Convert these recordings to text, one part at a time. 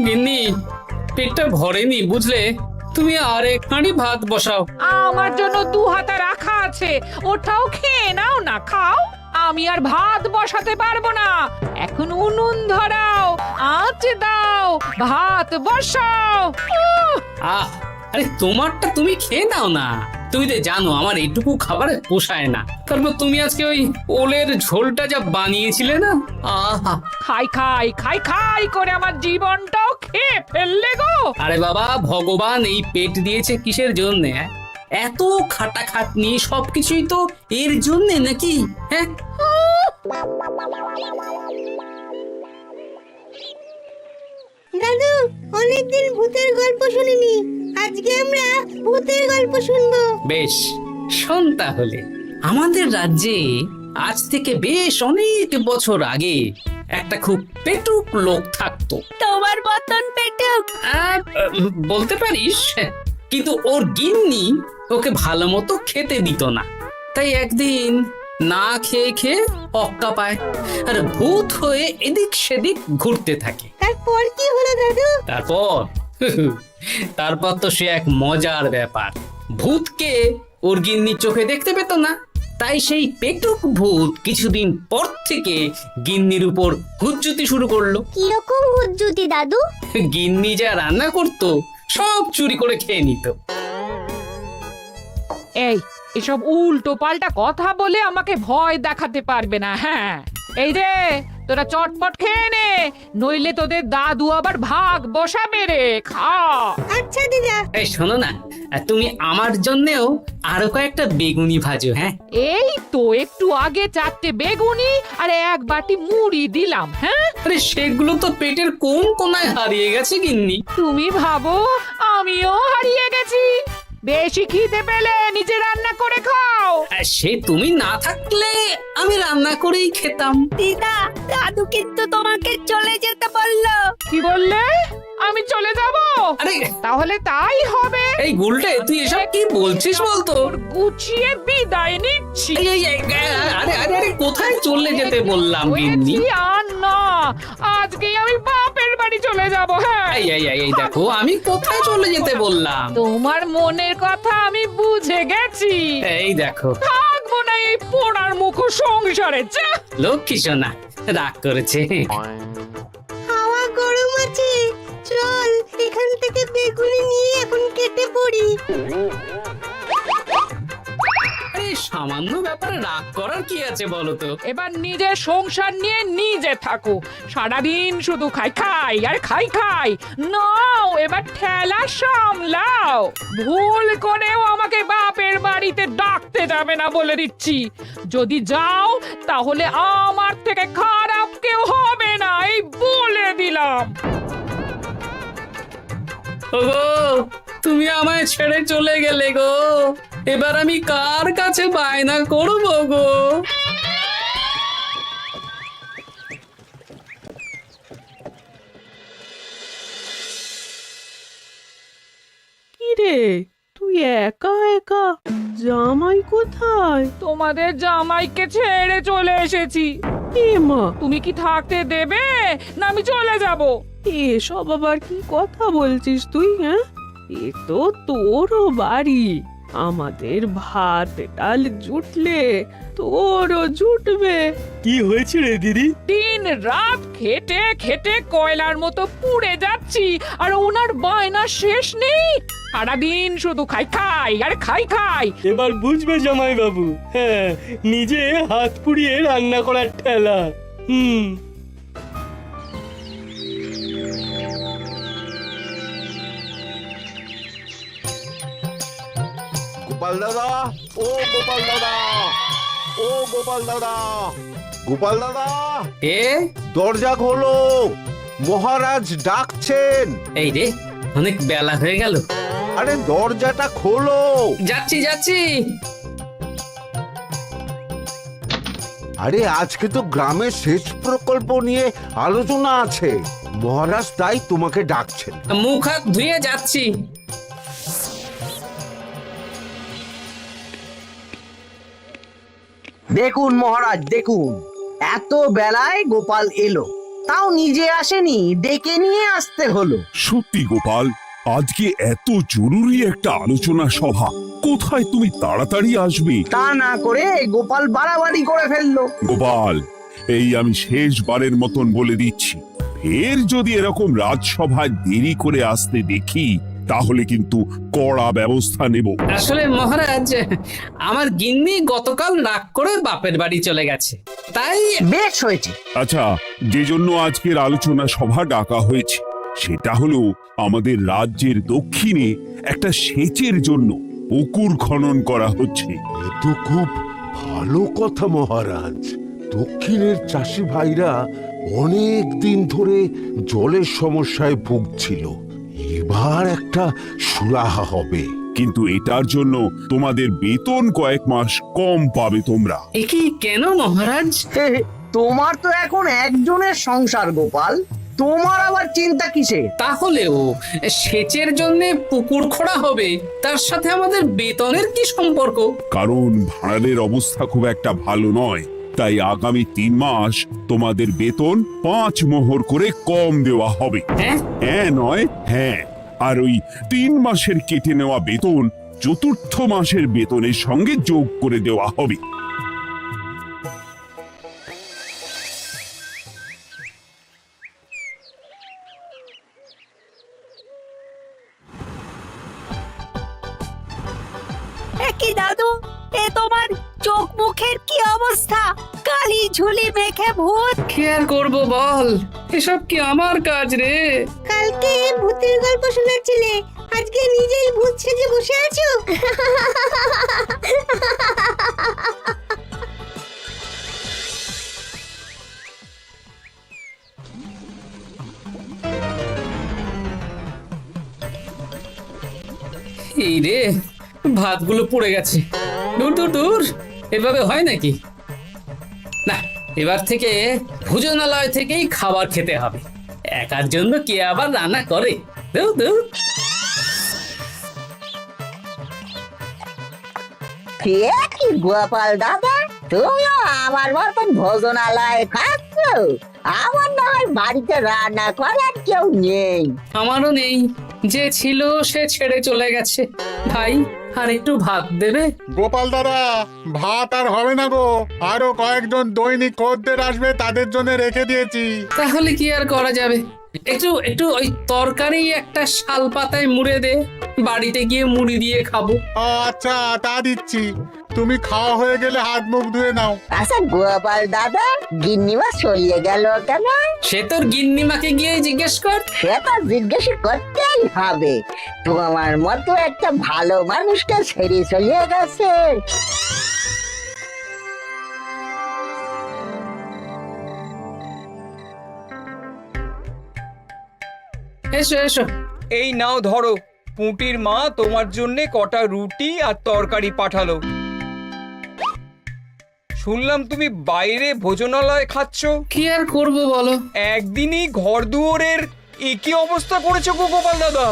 গিন্নি, পেটটা ভরেনি বুঝলে, তুমি আরেক হাঁড়ি ভাত বসাও। আমার জন্য 2 হাতা রাখা আছে, ওটাও খেয়ে নাও না, খাও। আমি আর ভাত বসাতে পারবো না, এখন উনুন ধরাও, আঁচ দাও, ভাত বসাও। আহ, আরে তোমারটা তুমি খেয়ে নাও না। তুমি তো জানো আমার এইটুকু খাবার পোষায় না। তারপর তুমি আজকে ওই ওলের ঝোলটা যা বানিয়েছিলে না, আহা। খাই খাই খাই খাই করে আমার জীবনটাও খেয়ে ফেললে গো। আরে বাবা, ভগবান এই পেট দিয়েছে কিসের জন্য? এত খাটাখাটনি সবকিছুই তো এর জন্য নাকি? হ্যাঁ, দাদু, অনেকদিন ভূতের গল্প শুনিনি, আজকে আমরা ভূতের গল্প শুনবো। বেশ, শোন তাহলে। আমাদের রাজ্যে আজ থেকে বেশ অনেক বছর আগে একটা খুব পেটুক লোক থাকতো। তোমার মতন পেটুক? বলতে পারিস, কিন্তু ওর গিন্নি ওকে ভালো মতো খেতে দিত না। তাই একদিন না খেয়ে খেয়ে অক্কা পায় আর ভূত হয়ে এদিক সেদিক ঘুরতে থাকে। তারপর কি হলো দাদু? তারপর তো সে এক মজার ব্যাপার। ভূতকে ওর গিন্নি চোখে দেখতে পেত না, তাই সেই পেটুক ভূত কিছুদিন পর থেকে গিন্নির উপর হুজ্জুতি শুরু করলো। কিরকম হুজ্জুতি দাদু? গিন্নি যা রান্না করতো সব চুরি করে খেয়ে নিত। এই এসব উল্টো পাল্টা কথা বলে আমাকে ভয় দেখাতে পারবে না। হ্যাঁ, এই যে তোরা চটপট খেয়ে নে, নইলে তোদের দাদু আবার ভাগ বসাবে রে। খা। আচ্ছা দিদা। এই শোনো না, তুমি আমার জন্যেও আরো কয়েকটা বেগুনি ভাজো। হ্যাঁ, এই তো একটু আগে 4টে বেগুনি আর 1 বাটি মুড়ি দিলাম। হ্যাঁ, আরে সেগুলো তো পেটের কোন কোনায় হারিয়ে গেছে গিন্নি। তুমি ভাবো আমিও হারিয়ে গেছি? বেশি খিদে পেলে নিজে রান্না করে খাও। সে তুমি না থাকলে আমি রান্না করেই খেতাম। দিদা, দাদু কিন্তু তোমাকে চলে যেতে বললো। কি বললে? আমি চলে যাব? আরে তাহলে তাই হবে। এই গুলটে, তুই এসব কি বলছিস বলতো? গুছিয়ে বিদায় নিচ্ছি। আরে আরে আরে, কোথায় চলে যেতে বললাম গিন্নি? হয়েছি আর না, আজকেই আমি বাপের বাড়ি চলে যাব। হ্যাঁ, এই দেখো, আমি কোথায় চলে যেতে বললাম? তোমার মনের কথা আমি বুঝে গেছি। এই দেখো, থাকবো না এই পোড়ার মুখ সংসারে। যা। লক্ষ্মী সোনা রাগ করেছে। হাওয়া গরম আছে, চল এখান থেকে বেগুনি নিয়ে এখন কেটে পড়ি। আরে সামান্য ব্যাপারে রাগ করার কি আছে বলো তো? এবার নিজের সংসার নিয়ে নিজে থাকো, সারাদিন শুধু খাই খাই আর খাই খাই। নাও এবার ঠেলা সামলাও। ভুল করেও আমাকে বাপের বাড়িতে ডাকতে যাবে না বলে দিচ্ছি। যদি যাও তাহলে আমার থেকে খারাপ কেউ হবে না, এই বলে দিলাম। ওগো, তুমি আমায় ছেড়ে চলে গেলে গো, এবার আমি কার কাছে বায়না করবো গো? কিরে, তুই একা একা? জামাই কোথায়? তোমাদের জামাইকে ছেড়ে চলে এসেছি। এ মা, তুমি কি থাকতে দেবে না আমি চলে যাব? এসব আবার কি কথা বলছিস তুই? হ্যাঁ, এ তো তোরও বাড়ি। আমাদের ভাত ডাল জুটলে তোরও জুটবে। কি হয়েছে রে দিদি? দিন রাত খেটে খেটে কয়লার মতো পুড়ে যাচ্ছি, আর ওনার বায়না শেষ নেই। সারাদিন শুধু খাই খাই আর খাই খাই। এবার বুঝবে জামাই বাবু। হ্যাঁ, নিজে হাত পুড়িয়ে রান্না করার ঠেলা। গোপাল দাদা, ও গোপাল দাদা, ও গোপাল দাদা, গোপাল দাদা, এ দরজা খোলো, মহারাজ ডাকছেন। এই রে, অনেক বেলা হয়ে গেল। আরে দরজাটা খোলো। যাচ্ছি যাচ্ছি। আরে আজকে তো গ্রামের সেচ প্রকল্প নিয়ে আলোচনা আছে, মহারাজ তাই তোমাকে ডাকছেন। মুখ হাত ধুয়ে যাচ্ছি। দেখুন মহারাজ, দেখুন, এত বেলায় গোপাল এলো। তাও নিজে আসেনি, ডেকে নিয়ে আসতে হলো। সত্যি গোপাল, আজকে এত জরুরি একটা আলোচনা সভা, কোথায় তুমি তাড়াতাড়ি আসবে? তা না করে গোপাল বাড়াবাড়ি করে ফেললো। গোপাল, এই আমি শেষবারের মতন বলে দিচ্ছি, ফের যদি এরকম রাজসভায় দেরি করে আসতে দেখি তাহলে কিন্তু কড়া ব্যবস্থা নেব। আসলে মহারাজ, আমার গিন্নি গতকাল রাগ করে বাপের বাড়ি চলে গেছে, তাই বেশ হয়েছে। আচ্ছা, যে জন্য আজকের আলোচনা সভা ডাকা হয়েছে সেটা হলো আমাদের রাজ্যের দক্ষিণে একটা সেচের জন্য পুকুর খনন করা হচ্ছে। এ তো খুব ভালো কথা মহারাজ। দক্ষিণের চাষি ভাইরা অনেক দিন ধরে জলের সমস্যায় ভুগছিল, এবার একটা সুরাহা হবে। কিন্তু এটার জন্য তোমাদের বেতন কয়েক মাস কম পাবে তোমরা। এ কি কেন মহারাজ? তোমার তো এখন একজনের সংসার গোপাল, তোমার আবার চিন্তা কিসে? তাহলেও সেচের জন্য পুকুর খোঁড়া হবে, তার সাথে আমাদের বেতনের কি সম্পর্ক? কারণ ভাড়ারের অবস্থা খুব একটা ভালো নয়, তাই আগামী 3 মাস তোমাদের বেতন 5 মোহর করে কম দেওয়া হবে। হ্যাঁ, হ্যাঁ নয় হ্যাঁ। আর ওই 3 মাসের কেটে নেওয়া বেতন 4র্থ মাসের বেতনের সঙ্গে যোগ করে দেওয়া হবে। কি দাদু, এ তোমার চোখ মুখের কি অবস্থা? কালি ঝুলি মেখে ভূত। কি আর করবো বল, এসব কি আমার কাজ রে? কালকে ভূতের গল্প শোনাচ্ছিলে, আজকে নিজেই ভূত সেজে বসে আছো। এই রে, ভাতগুলো পড়ে গেছে। দূর দূর দূর, এভাবে হয় নাকি? না, এবার থেকে ভোজনালয় থেকেই খাবার খেতে হবে। একার জন্য কে আবার রান্না করে? দূর দূর। কি গোপাল দাদা, তুমিও আমার মতন ভোজনালয় খাচ্ছ? আমার না হয় বাড়িতে রান্না করার কেউ নেই। আমারও নেই, যে ছিল সে ছেড়ে চলে গেছে। ভাই, আর একটু ভাত দেবে? গোপাল দাদা, ভাত আর হবে না গো, আরো কয়েকজন দৈনিক খদ্দের আসবে, তাদের জন্য রেখে দিয়েছি। তাহলে কি আর করা যাবে? একটু একটু ওই তরকারি একটা শাল পাতায় মুড়ে দে, বাড়িতে গিয়ে মুড়ি দিয়ে খাবো। আচ্ছা, তা দিচ্ছি। তুমি খাওয়া হয়ে গেলে হাত মুখ ধুয়ে নাও। আচ্ছা গোপাল দাদা, গিন্নিমা চলিয়ে গেল কেন? সে তোর গিন্নিমাকে গিয়ে জিজ্ঞেস কর। সে তো জিজ্ঞেস করতেই হবে, তোমার মতো একটা ভালো মানুষকে ছেড়ে চলিয়ে গেছে। এসো এসো। এই নাও ধরো, পুঁটির মা তোমার জন্যে কটা রুটি আর তরকারি পাঠালো। শুনলাম তুমি বাইরে ভোজনালয় খাচ্ছ। কি আর করবো বলো, একদিনই ঘর দুয়ারের একই অবস্থা করেছো গো গোপাল দাদা।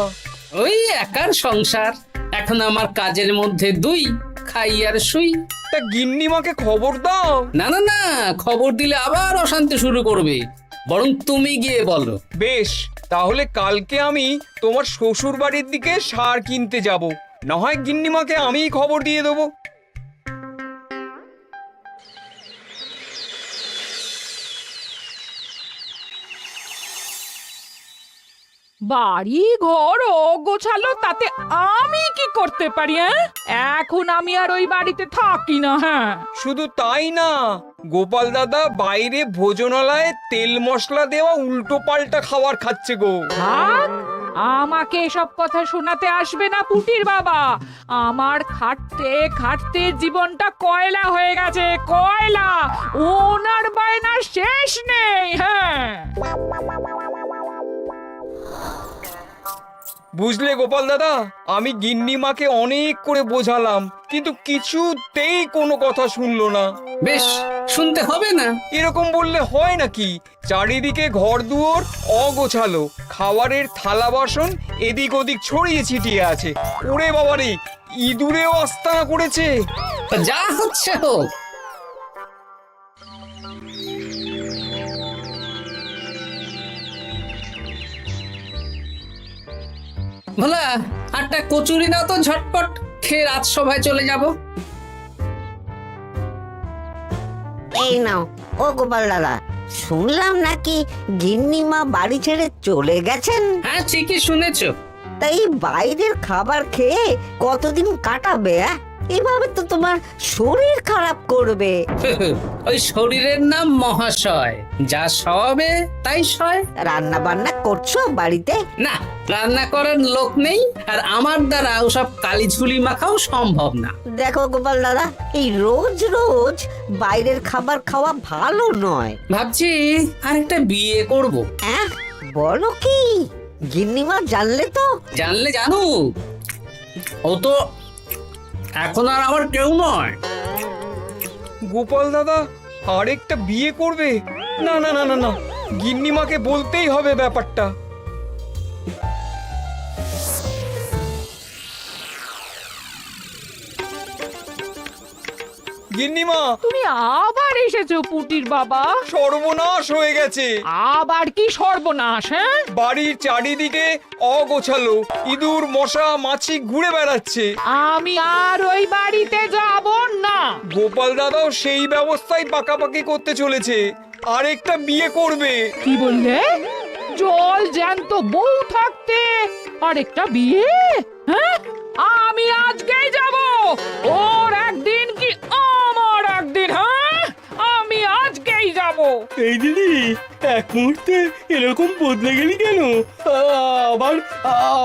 ওই একার সংসার, এখন আমার কাজের মধ্যে 2, খাই আর শুই। তা গিন্নিমাকে খবর দাও। না না না, খবর দিলে আবার অশান্তি শুরু করবে, বরং তুমি গিয়ে বলো। বেশ, তাহলে কালকে আমি তোমার শ্বশুর বাড়ির দিকে সার কিনতে যাব, না হয় গিন্নিমাকে আমিই খবর দিয়ে দেবো। বাড়ি ঘর গোছালো, তাতে আমি কি করতে পারি? এখন আমি আর ওই বাড়িতে থাকি না। হ্যাঁ, শুধু তাই না, গোপাল দাদা বাইরে ভোজনালয়ে তেল মশলা দেওয়া উল্টো পাল্টা খাবার খাচ্ছে গো। থাক, আমাকে এসব কথা শোনাতে আসবে না পুটির বাবা। আমার খাটতে খাটতে জীবনটা কয়লা হয়ে গেছে, কয়লা। ওনার বায়নার শেষ নেই। হ্যাঁ, বুঝলে গোপাল দাদা, আমি গিন্নিমাকে অনেক করে বোঝালাম, কিন্তু কিছুতেই কোনো কথা শুনলো না। বেশ, শুনতে হবে না। এরকম বললে হয় নাকি? চারিদিকে ঘর দুয়ার অগোছালো, খাবারের থালা বাসন এদিক ওদিক ছড়িয়ে ছিটিয়ে আছে। ওরে বাবারে, ইঁদুরেও আস্তানা করেছে। তা যা হচ্ছে হোক। ভোলা আটটা কচুরি দাও তো ঝটপট, খেয়ে রাজসভায় চলে যাব। এই নাও। ও গোপাল দাদা, শুনলাম নাকি গিন্নিমা বাড়ি ছেড়ে চলে গেছেন? হ্যাঁ ঠিকই শুনেছো। তাই বাইরের খাবার খেয়ে কতদিন কাটাবে? এভাবে তো তোমার শরীর খারাপ করবে। ওই শরীরের নাম মহাশয়, যা সবে তাই সয়। রান্না বান্না করছো বাড়িতে? না, রান্না করার লোক নেই, আর আমার দ্বারা ওসব কালিঝুলি মাখাও সম্ভব না। দেখো গোপাল দাদা, এই রোজ রোজ বাইরের খাবার খাওয়া ভালো নয়। ভাবছি আরেকটা বিয়ে করব। হ্যাঁ, বলো কি? গিন্নিমা জানলে তো? জানলে জানুক, ও তো এখন আর আমার কেউ নয়। গোপাল দাদা আরেকটা বিয়ে করবে? না না না না না, গিন্নিমাকে বলতেই হবে ব্যাপারটা। গিন্নিমা, তুমি আবার এসেছো পুটির বাবা? সর্বনাশ হয়ে গেছে। আবার কি সর্বনাশ? হ্যাঁ, বাড়ির চারিদিকে অগোছালো, ইঁদুর মশা মাছি ঘুরে বেড়াচ্ছে। আমি আর ওই বাড়িতে যাব না। গোপাল দাদাও সেই ব্যবস্থাই পাকাপাকি করতে চলেছে, আরেকটা বিয়ে করবে। কি বললে? জল জ্যান্ত বউ থাকতে আরেকটা বিয়ে? হ্যাঁ, আমি আজকেই যাব। ওর একদিন কি আমার একদিন? হ্যাঁ, আমি আজকেই যাব। এই দিদি, এক মুহূর্তে এরকম বদলে গেলি কেন? আবার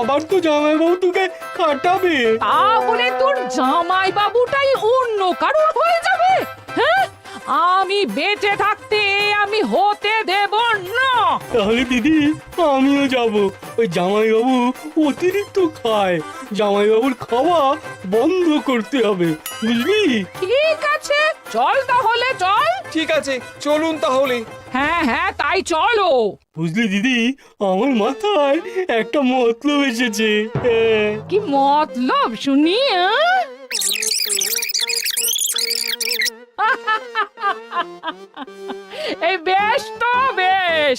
আবার তো জামাইবাবু তোকে কাটাবে। তাহলে তোর জামাই বাবুটাই অন্য কারোর হয়ে যাবে? হ্যাঁ, আমি বেঁচে থাকতে আমি হতে দেব না। তাহলে দিদি আমিও যাব। ওই জামাইবাবু অতিরিক্ত খায়, জামাইবাবুর খাওয়া বন্ধ করতে হবে, বুঝলি? ঠিক আছে, চল তাহলে চল। ঠিক আছে, চলুন তাহলে। হ্যাঁ হ্যাঁ, তাই চলো। বুঝলি দিদি, আমার মাথায় একটা মতলব এসেছে। হ্যাঁ। কি মতলব শুনি? এই বেশ তো বেশ,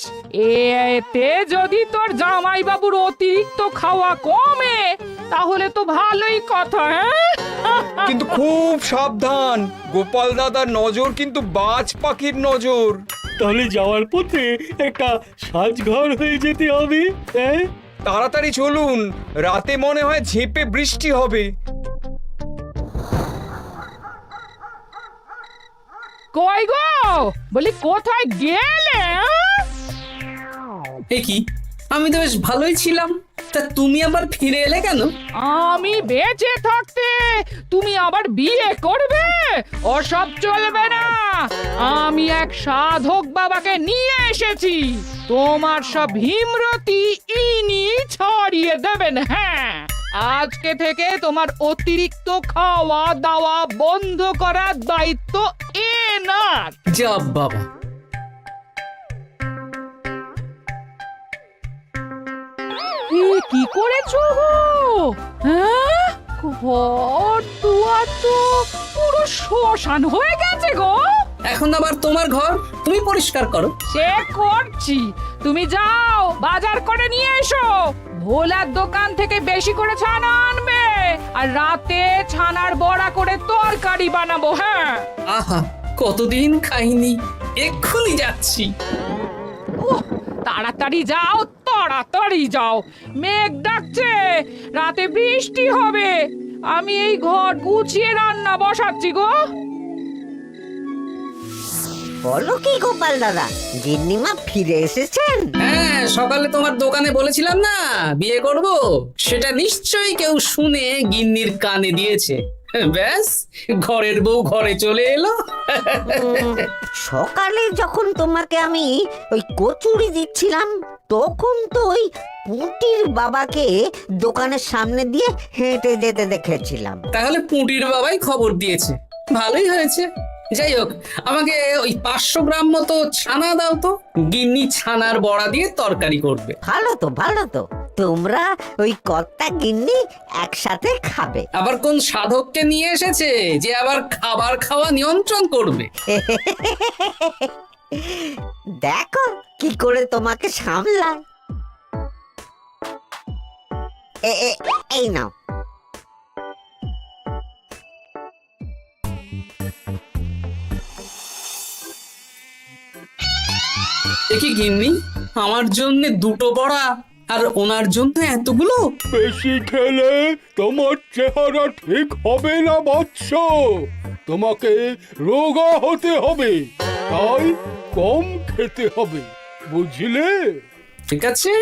এতে যদি তোর জামাই বাবুর অতিরিক্ত খাওয়া কমে তাহলে তো ভালোই কথা। হ্যাঁ, কিন্তু খুব সাবধান, গোপাল দাদার নজর কিন্তু বাজ পাখির নজর। তাহলে যাওয়ার পথে একটা সাজঘর হয়ে যেতে হবে। হ্যাঁ, তাড়াতাড়ি চলুন, রাতে মনে হয় ঝেঁপে বৃষ্টি হবে। কই গো, বলি কোথায় গেলে? এ কি, আমি তো বেশ ভালোই ছিলাম, তা তুমি আবার ফিরে এলে কেন? আমি বেঁচে থাকতে তুমি আবার বিয়ে করবে? ওসব চলবে না। আমি এক সাধক বাবাকে নিয়ে এসেছি, তোমার সব ভীমরতি ইনি ছড়িয়ে দেবেন। হ্যাঁ, আজকে থেকে তোমার অতিরিক্ত খাওয়া দাওয়া বন্ধ করার দায়িত্ব এনার। যা বাবা, কি করেছো গো? হ্যাঁ, ঘর দুয়ার তো পুরো শ্মশান হয়ে গেছে গো। এখন আবার তোমার ঘর, তুমি পরিষ্কার করো। সে করছি, তুমি যাও বাজার করে নিয়ে এসো। ভোলার দোকান থেকে বেশি করে ছানা আনবে, আর রাতে ছানার বড়া করে তরকারি বানাবো। হ্যাঁ, আহা, কতদিন খাইনি, এক্ষুনি যাচ্ছি। তাড়াতাড়ি যাও, তাড়াতাড়ি যাও, মেঘ ডাকছে, রাতে বৃষ্টি হবে। আমি এই ঘর গুছিয়ে রান্না বসাচ্ছি গো। বলো কি গোপাল দাদা, গিন্নিমা ফিরে এসেছেন? হ্যাঁ, সকালে তোমার দোকানে বলেছিলাম না বিয়ে করব, সেটা নিশ্চয়ই কেউ শুনে গিন্নির কানে দিয়েছে। ব্যাস, ঘরের বউ ঘরে চলে এলো। সকালে যখন তোমাকে আমি ওই কচুরি দিচ্ছিলাম, তখন তো ওই পুঁটির বাবাকে দোকানের সামনে দিয়ে হেঁটে যেতে দেখেছিলাম। তাহলে পুঁটির বাবাই খবর দিয়েছে, ভালোই হয়েছে। যাই হোক, আমাকে ওই 500 গ্রাম মতো ছানা দাও তো, গিন্নি ছানার বড়া দিয়ে তরকারি করবে। ভালো তো, ভালো তো, তোমরা ওই কর্তা গিন্নি একসাথে খাবে। আবার কোন সাধককে নিয়ে এসেছে যে আবার খাবার খাওয়া নিয়ন্ত্রণ করবে? দেখো কি করে তোমাকে সামলায়। এই নাও। দেখি গিন্নি, আমার জন্য দুটো বড়া আর ওনার জন্য এতগুলো। বেশি খেলে তোমার চেহারা ঠিক হবে না বৎস, তোমাকে রোগা হতে হবে, তাই কম খেতে হবে, বুঝলে? ঠিক আছে,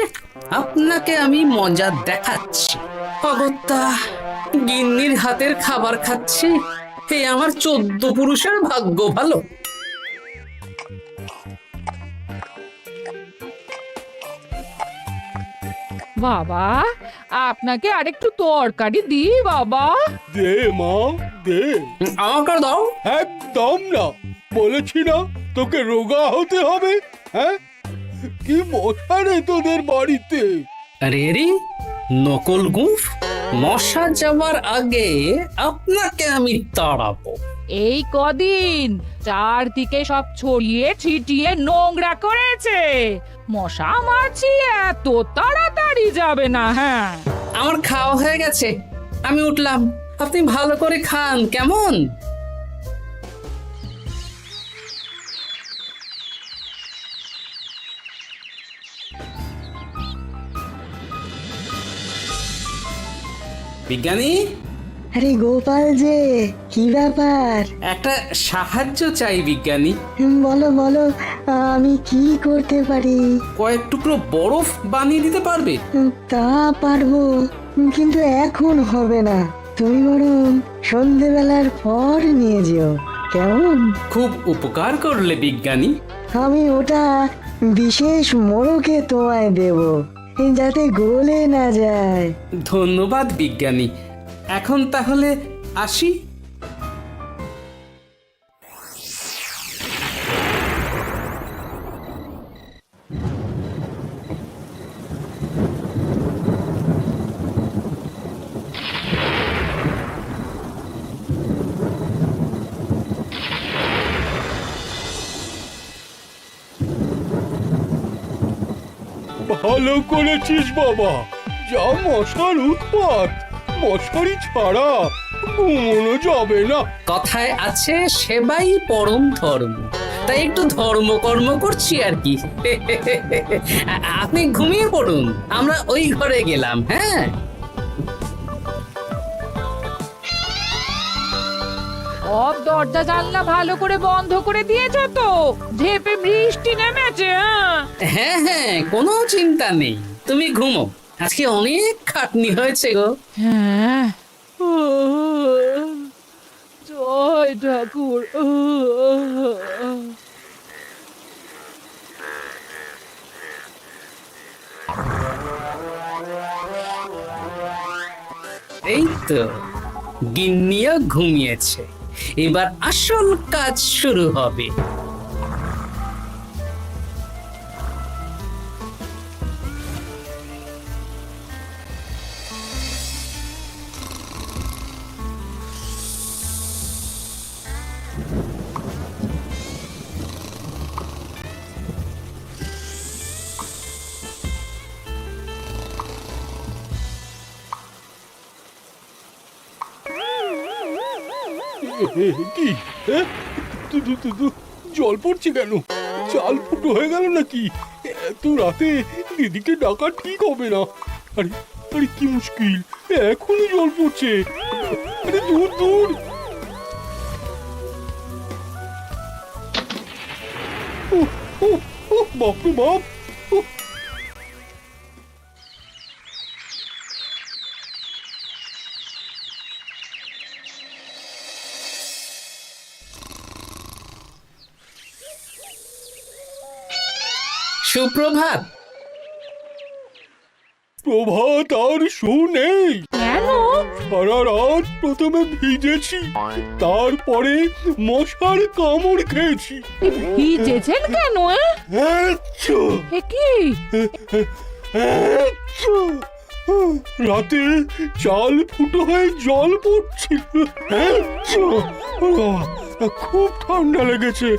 আপনাকে আমি মজা দেখাচ্ছি। অগত্যা গিন্নির হাতের খাবার খাচ্ছি, এই আমার 14 পুরুষের ভাগ্য ভালো। বাবা, আপনাকে আরেকটু তরকারি দিই বাবা? দে মা, দে। আমাকে দাও। একদম না, বলেছি না তোকে রোগা হতে হবে। হ্যাঁ, কি মশা রে তোদের বাড়িতে। আরে রে, নকল গুফ, মশা যাওয়ার আগে আপনাকে আমি তাড়াবো। এই কদিন চারদিকে সব ছড়িয়ে ছিটিয়ে নোংরা করেছে, মশা মাছি এত তাড়াতাড়ি যাবে না। হ্যাঁ, আমার খাওয়া হয়ে গেছে, আমি উঠলাম। আপনি ভালো করে খান, কেমন? বিজ্ঞানী, আরে গোপাল যে, কি ব্যাপার? একটা সাহায্য চাই বিজ্ঞানী। বলো বলো, আমি কি করতে পারি? কয়েক টুকরো বরফ বানিয়ে দিতে পারবে? তা পারবো, কিন্তু এখন হবে না। তুমি বরং সন্ধেবেলার পর নিয়ে যেও, কেমন? খুব উপকার করলে বিজ্ঞানী। আমি ওটা বিশেষ মোড়কে তোমায় দেব, যাতে গলে না যায়। ধন্যবাদ বিজ্ঞানী, এখন তাহলে আসি। ভালো করেছিস বাবা, যা মশার উৎপাত, মশারি ছাড়া ঘুমোনো যাবে না। কথায় আছে সেবাই পরম ধর্ম, তাই একটু ধর্মকর্ম করছি আর কি। আপনি ঘুমিয়ে পড়ুন, আমরা ওই ঘরে গেলাম। হ্যাঁ, সব দরজা জানলা ভালো করে বন্ধ করে দিয়েছো তো? ঝেপে বৃষ্টি নেমেছে। হ্যাঁ হ্যাঁ, কোনো চিন্তা নেই, তুমি ঘুমো, আজকে অনেক খাটনি হয়েছে গো। হ্যাঁ, জয় ঠাকুর। এই তো গিন্নিও ঘুমিয়েছে, এবার আসল কাজ শুরু হবে। কি জল পড়ছে কেন? চাল ফুটো হয়ে গেল নাকি? এত রাতে দিদিকে ডাকা ঠিক হবে না। আরে আরে কি মুশকিল, এখনই জল পড়ছে। আরে দূর দূর। বাপরে বাপ। সুপ্রভাত। প্রভাত আর নেই। কেন? সারা রাত প্রথমে ভিজেছি, তারপরে মশার কামড় খেয়েছি। ভিজেছেন কেন? আচ্ছা, এ কি? আচ্ছা। রাতে চাল ফুটো হয়ে জল পড়ছিল। আচ্ছা, ও বাবা, খুব ঠান্ডা লেগেছে।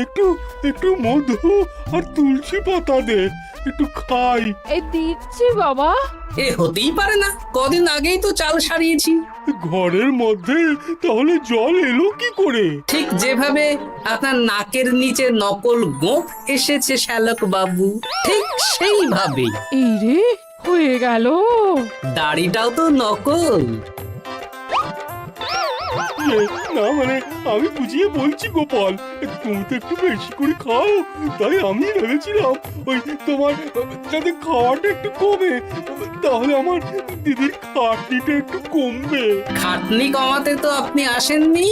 একটু একটু মধু আর তুলসী পাতা দে। একটু খাই। এই দিচ্ছি বাবা। এ হতেই পারে না, কদিন আগেই তো চাল সারিয়েছি। ঘরের মধ্যে তাহলে জল এলো কি করে? ঠিক যেভাবে আপনার নাকের নিচে নকল গোঁফ এসেছে শ্যালক বাবু, ঠিক সেইভাবেই। এই রে, হয়ে গেল। দাড়িটাও তো নকল। না মানে আমি বুঝিয়ে বলছি গোপাল, তুমি তো একটু বেশি করে খাও, তাই আমি ভেবেছিলাম ওই তোমার যাতে খাওয়াটা একটু কমে, তাহলে আমার দিদির খাটনিটা একটু কমবে। খাটনি কমাতে তো আপনি আসেননি,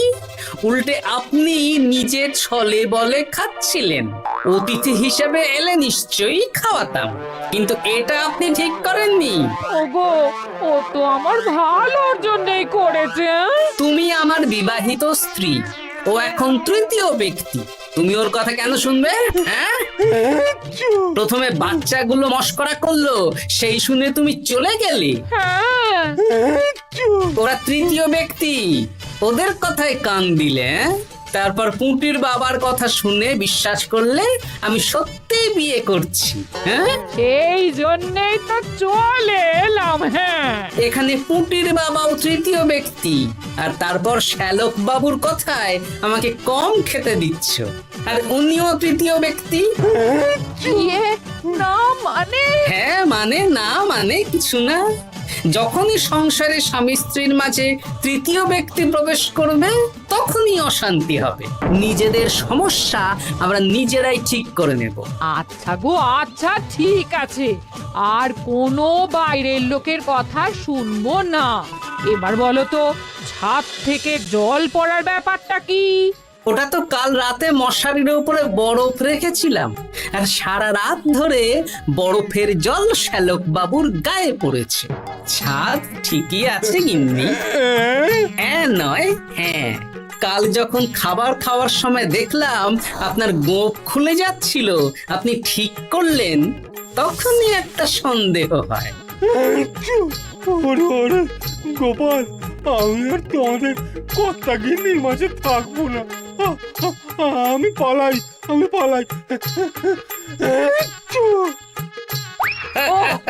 উল্টে আপনি নিজের ছলে বলে খাচ্ছিলেন। অতিথি হিসেবে এলে নিশ্চয়ই খাওয়াতাম, কিন্তু এটা আপনি ঠিক করেননি। ওগো, ও তো আমার ভালোর জন্যই করেছে। তুমি আমার বিবাহিত স্ত্রী, ও এখন তৃতীয় ব্যক্তি, তুমি ওর কথা কেন শুনবে? হ্যাঁ, প্রথমে বাচ্চাগুলো মস্করা করলো, সেই শুনে তুমি চলে গেলে। হ্যাঁ, ওরা তৃতীয় ব্যক্তি, ওদের কথায় কান দিলে, তারপর পুঁটির বাবার কথা শুনে বিশ্বাস করলে আমি সত্যি বিয়ে করছি। হ্যাঁ, এই জন্যই তো চলে এলাম। হ্যাঁ, এখানে পুঁটির বাবাও তৃতীয় ব্যক্তি, আর তারপর শ্যালক বাবুর কথায় আমাকে কম খেতে দিচ্ছ, আর উনিও তৃতীয় ব্যক্তি। ইয়ে, না মানে? হ্যাঁ মানে, না মানে কিছু না। যখনই সংসারে স্বামী স্ত্রীর মাঝে তৃতীয় ব্যক্তি প্রবেশ করবে, তখনই অশান্তি হবে। নিজেদের সমস্যা আমরা নিজেরাই ঠিক করে নেব। আচ্ছা গো, আচ্ছা ঠিক আছে, আর কোনো বাইরের লোকের কথা শুনবো না। এবার বলো তো, ছাদ থেকে জল পড়ার ব্যাপারটা কি? ওটা তো কাল রাতে মশারির উপরে বরফ রেখেছিলাম, আর সারা রাত ধরে বরফের জল শ্যালক বাবুর গায়ে পড়েছে। ছাদ ঠিকই আছে গিন্নি। হ্যাঁ নয় হ্যাঁ, কাল যখন খাবার খাওয়ার সময় দেখলাম আপনার গোঁফ খুলে যাচ্ছিল, আপনি ঠিক করলেন, তখনই একটা সন্দেহ হয়। ওরে ওরে গোপাল, আমি আর তোমাদের কর্তা গিন্নির মাঝে থাকবো না। আমি পালাই, আমি পালাই।